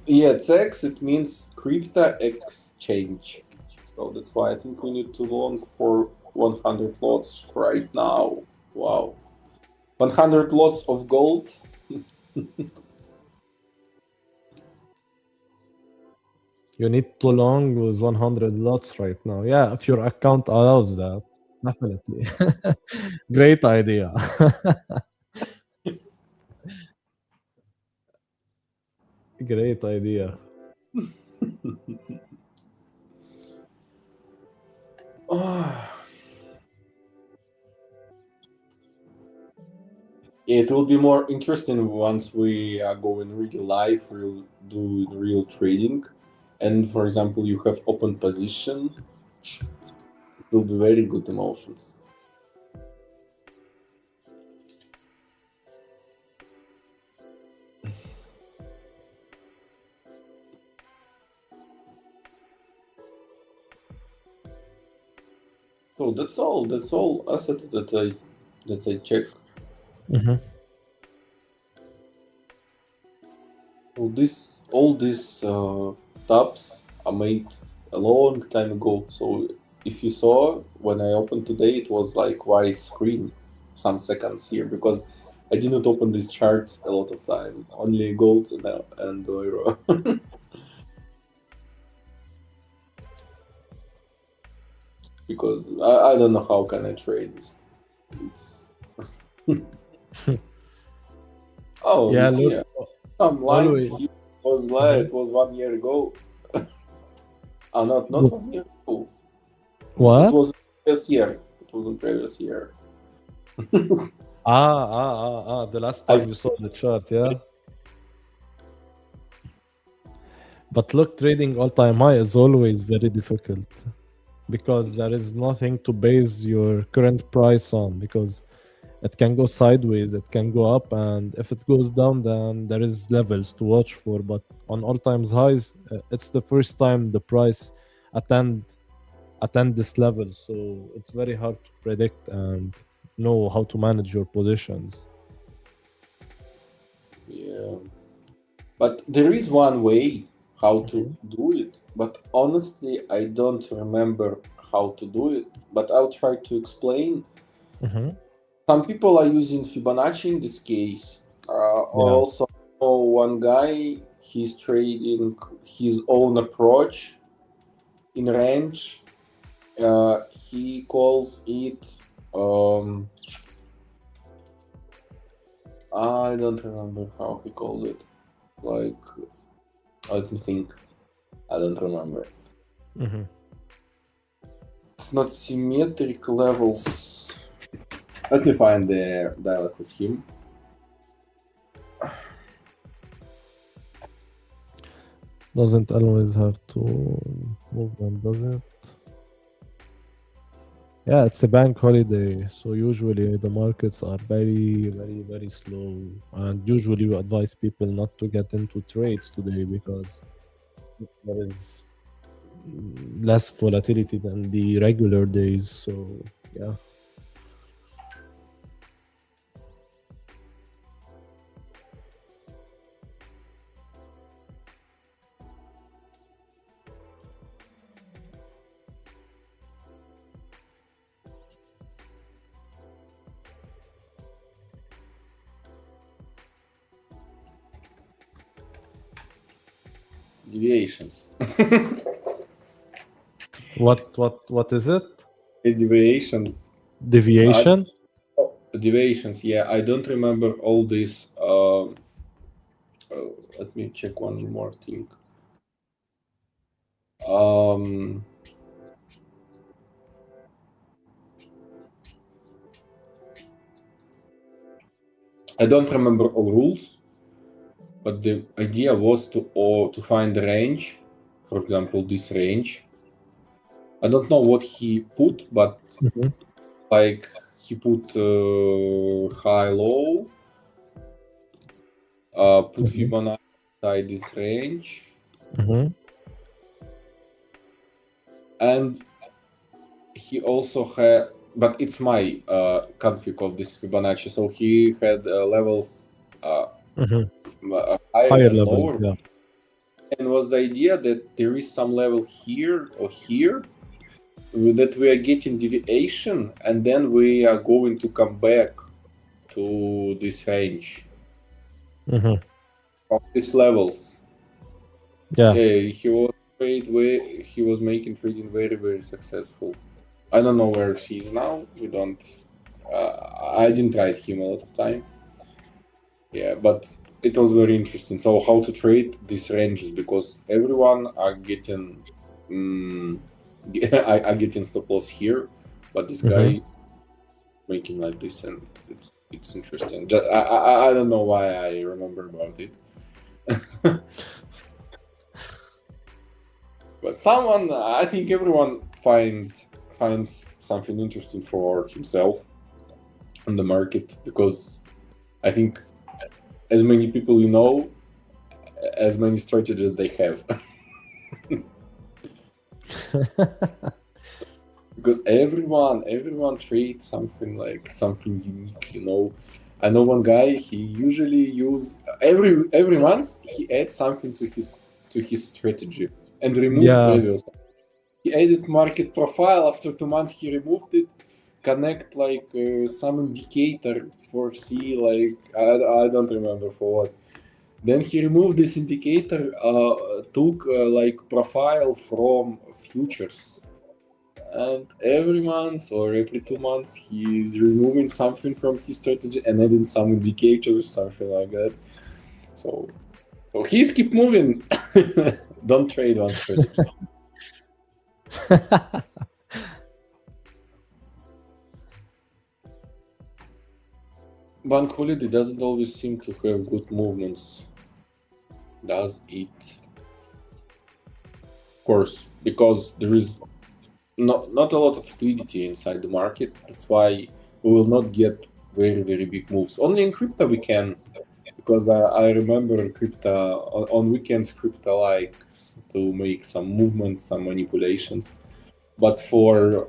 Yeah, CEX, it means crypto exchange. So that's why I think we need to long for 100 lots right now. Wow. 100 lots of gold. You need to long with 100 lots right now. Yeah, if your account allows that, definitely. Great idea. Great idea. It will be more interesting once we are going really live, we'll do real trading. And for example, you have open position. It will be very good emotions. So that's all assets that I check. Mm-hmm. All these tabs are made a long time ago. So if you saw when I opened today, it was like white screen some seconds here because I didn't open these charts a lot of time. Only gold and euro. Because I don't know how can I trade this. It's oh Yeah, you see, look, some lines always. here was like it was 1 year ago. Not 1 year ago. It What? was previous year. It was in previous year. The last time you saw the chart, yeah. But look, trading all-time high is always very difficult because there is nothing to base your current price on because it can go sideways, it can go up, and if it goes down, then there is levels to watch for. But on all-time highs, it's the first time the price attend this level, so it's very hard to predict and know how to manage your positions. Yeah. But there is one way how to do it. But honestly, I don't remember how to do it. But I'll try to explain. Mm-hmm. Some people are using Fibonacci in this case. Also, one guy, he's trading his own approach in range. He calls it I don't remember how he called it. Like, let me think. I don't remember. Mm-hmm. It's not symmetric levels. Let me find the dialogue with him. Doesn't always have to move them, does it? Yeah, it's a bank holiday, so usually the markets are very, very, very slow. And usually we advise people not to get into trades today because there is less volatility than the regular days. So yeah. Deviations. What is it? Deviations. Deviation? Deviations. Yeah, I don't remember all this. Let me check one more thing. I don't remember all rules, but the idea was to find the range. For example, this range. I don't know what he put, but Mhm. like he put high low, put Mhm. Fibonacci inside this range, Mhm. and he also had, but it's my config of this Fibonacci, so he had levels Mhm. higher Higher and level, lower. yeah. And was the idea that there is some level here or here that we are getting deviation, and then we are going to come back to this range Mhm. from these levels. Yeah. He was making trading very, very successful. I don't know where he is now. We don't. I didn't try him a lot of time. Yeah, but it was very interesting. So how to trade these ranges, because everyone are getting I getting stop loss here, but this guy making like this, and it's interesting. Just, I don't know why I remember about it. But someone, I think everyone finds something interesting for himself on the market, because I think as many people you know, as many strategies they have. Because everyone trades something like something unique, you know. I know one guy, he usually use every month he adds something to his strategy and remove Yeah. previous. He added market profile. After 2 months he removed it, connect like some indicator for C, like I don't remember for what. Then he removed this indicator, took like profile from futures, and every month or every 2 months he's removing something from his strategy and adding some indicators, something like that. So he's keep moving. Don't trade one strategy. Bank holiday doesn't always seem to have good movements, does it? Of course, because there is not a lot of liquidity inside the market. That's why we will not get very, very big moves. Only in crypto we can, because I remember crypto on weekends. Crypto likes to make some movements, some manipulations. But for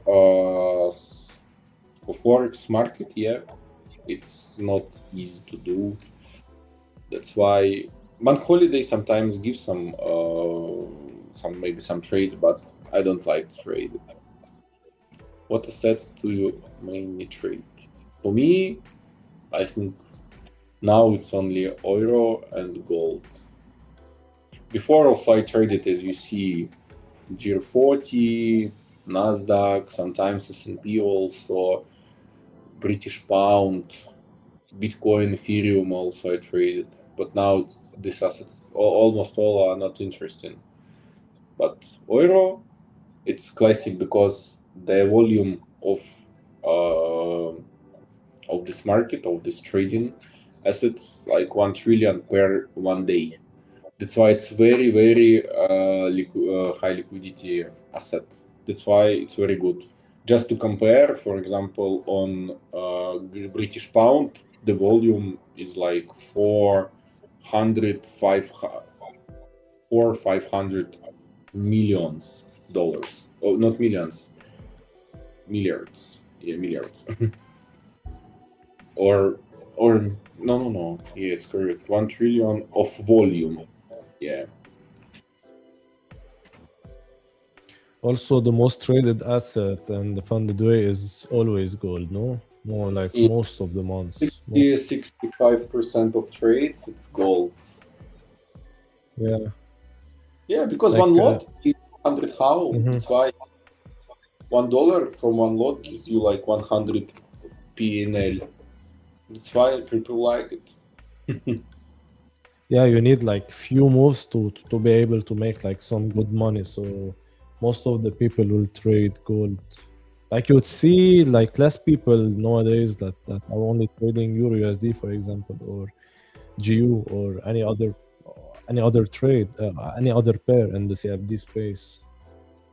forex market, yeah, it's not easy to do. That's why bank holiday sometimes gives some maybe some trades, but I don't like to trade. What assets do you mainly trade? For me, I think now it's only euro and gold. Before also I traded, as you see, GR40, Nasdaq, sometimes S&P also, British pound, Bitcoin, Ethereum also I traded. But now these assets almost all are not interesting. But euro, it's classic because the volume of this market, of this trading assets, like 1 trillion per one day. That's why it's very, very high liquidity asset. That's why it's very good. Just to compare, for example, on British pound, the volume is like 500 millions dollars. Oh, not millions, milliards. Yeah, milliards. or no. Yeah, it's correct. 1 trillion of volume. Yeah. Also, the most traded asset and the funded way is always gold, no? More like Yeah. most of the months. 65% of trades, it's gold. Yeah. Yeah, because Like, one lot is 100 how. Mhm. That's why $1 from one lot gives you like 100 PNL. That's why people like it. Yeah, you need like few moves to be able to make like some good money. So most of the people will trade gold. Like you would see like less people nowadays that are only trading Euro USD, for example, or GU or any other trade, any other pair in the CFD space.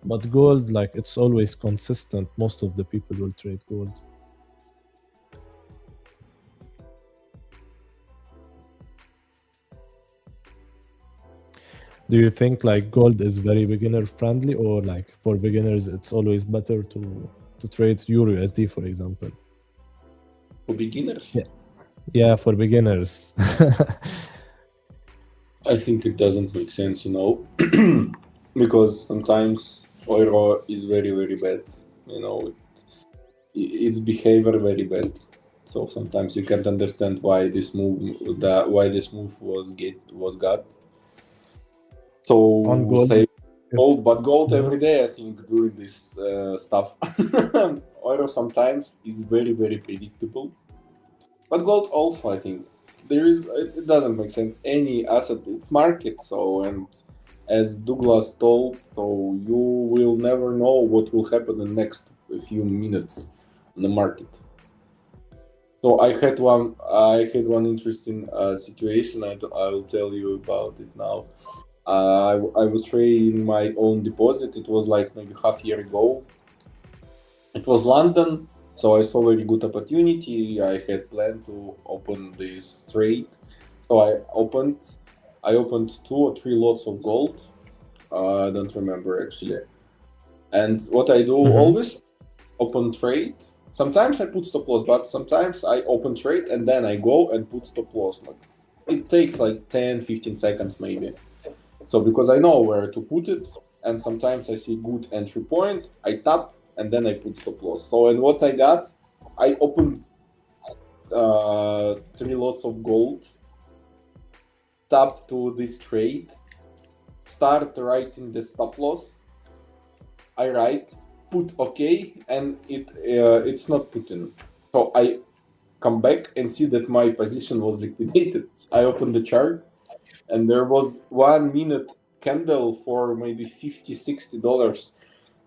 But gold, like it's always consistent. Most of the people will trade gold. Do you think like gold is very beginner friendly, or like for beginners it's always better to trade Euro USD, for example? For beginners, Yeah, for beginners. I think it doesn't make sense, because sometimes euro is very, very bad. Its behavior very bad. So sometimes you can't understand why this move was got. So On gold, say if- gold, but gold Mhm. every day, I think, doing this stuff. Euro sometimes is very, very predictable, but gold also, I think, it doesn't make sense. Any asset, it's market. So, and as Douglas told, so you will never know what will happen in the next few minutes on the market. So I had one interesting situation. I'll tell you about it now. I was trading my own deposit. It was like maybe half year ago. It was London, so I saw very good opportunity. I had planned to open this trade, so I opened 2 or 3 lots of gold. I don't remember actually. And what I do always, open trade. Sometimes I put stop loss, but sometimes I open trade and then I go and put stop loss. Like, it takes like 10-15 seconds maybe. So because I know where to put it, and sometimes I see good entry point, I tap and then I put stop loss. So and what I got, I opened 3 lots of gold, tap to this trade, start writing the stop loss. I write, put OK, and it's not put in. So I come back and see that my position was liquidated. I open the chart, and there was 1 minute candle for maybe $50-$60.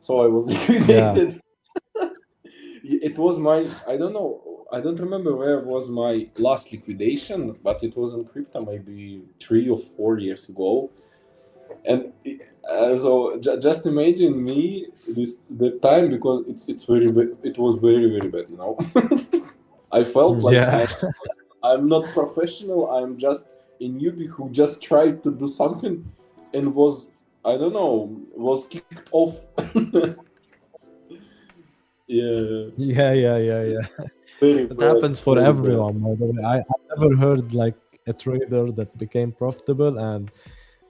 So I was liquidated. It was I don't remember where was my last liquidation, but it was in crypto maybe 3 or 4 years ago. And so just imagine me the time, because it was very, very bad, I felt like Yeah. I'm not professional. I'm just a newbie who just tried to do something and was, I don't know, was kicked off. Yeah. Yeah. Very It bad. happens for Very bad. everyone, by the way. I've never heard like a trader that became profitable and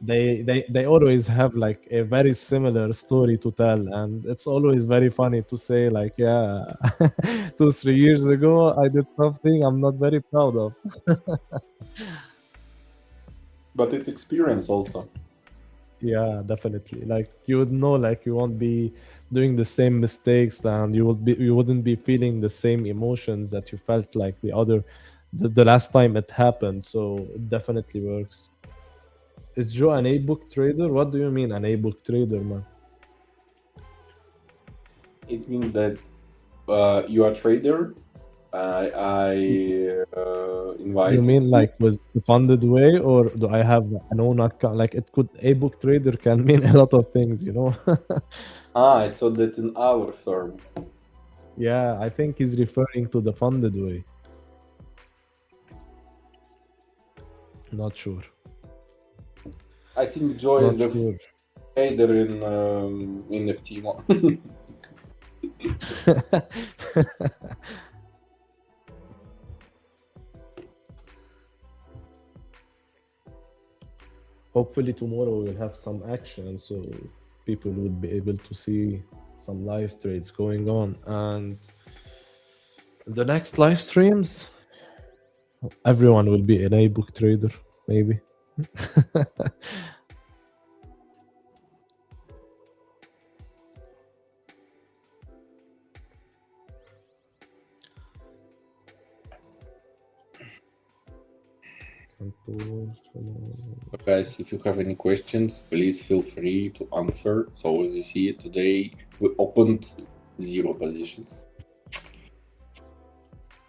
they always have like a very similar story to tell, and it's always very funny to say like, yeah, 2 3 years ago I did something I'm not very proud of. But it's experience also. Yeah, definitely. Like you would know, like you won't be doing the same mistakes, and you wouldn't be feeling the same emotions that you felt like the last time it happened. So it definitely works. Is Joe an A-book trader? What do you mean an A-book trader, man? It means that you are a trader I You invited mean you. like with the funded way, or do I have an own account? Like it could a book trader can mean a lot of things, you know? I saw that in our firm. Yeah, I think he's referring to the funded way. Not sure. I think Joy is Not the sure. trader in NFT one. Hopefully tomorrow we'll have some action so people would be able to see some live trades going on. And the next live streams, everyone will be an ebook trader, maybe. Guys, if you have any questions, please feel free to answer. So as you see, today we opened 0 positions.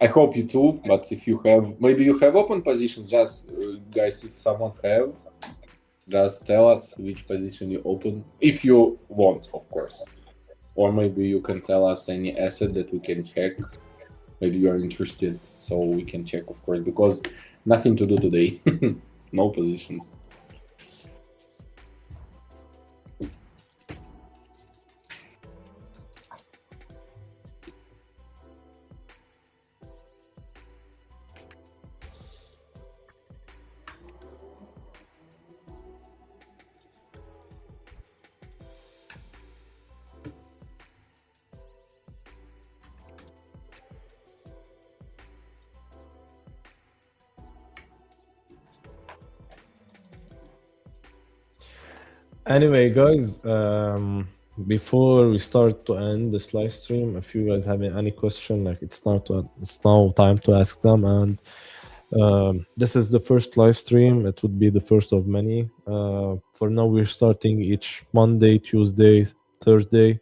I hope you too, but if you have, maybe you have open positions, just guys, if someone have, just tell us which position you open, if you want, of course. Or maybe you can tell us any asset that we can check. Maybe you are interested, so we can check, of course, because nothing to do today. No positions. Anyway, guys, before we start to end this live stream, if you guys have any question, like it's now time to ask them. And this is the first live stream. It would be the first of many. For now, we're starting each Monday, Tuesday, Thursday.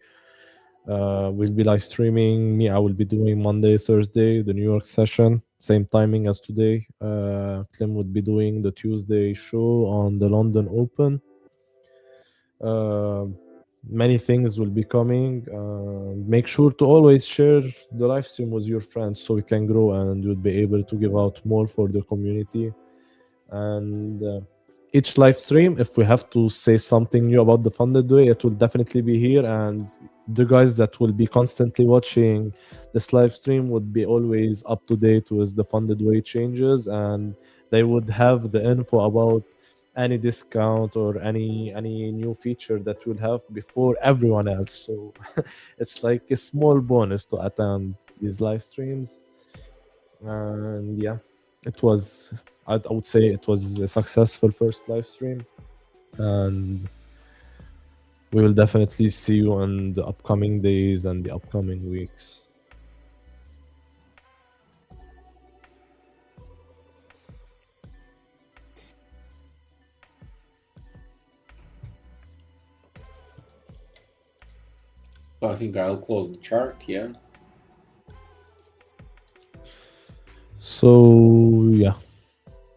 We'll be live streaming. Me, I will be doing Monday, Thursday, the New York session, same timing as today. Clem would be doing the Tuesday show on the London Open. Many things will be coming. Make sure to always share the live stream with your friends so we can grow and you'll be able to give out more for the community. And each live stream, if we have to say something new about the funded way, it will definitely be here. And the guys that will be constantly watching this live stream would be always up to date with the funded way changes, and they would have the info about any discount or any new feature that we'll have before everyone else. So it's like a small bonus to attend these live streams. And yeah, it was, I would say it was a successful first live stream, and we will definitely see you in the upcoming days and the upcoming weeks. I think I'll close the chart, yeah. So yeah,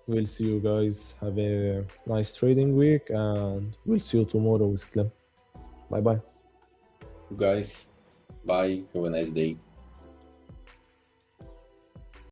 we'll see you guys. Have a nice trading week, and we'll see you tomorrow with Clem. Bye bye. You guys, bye. Have a nice day.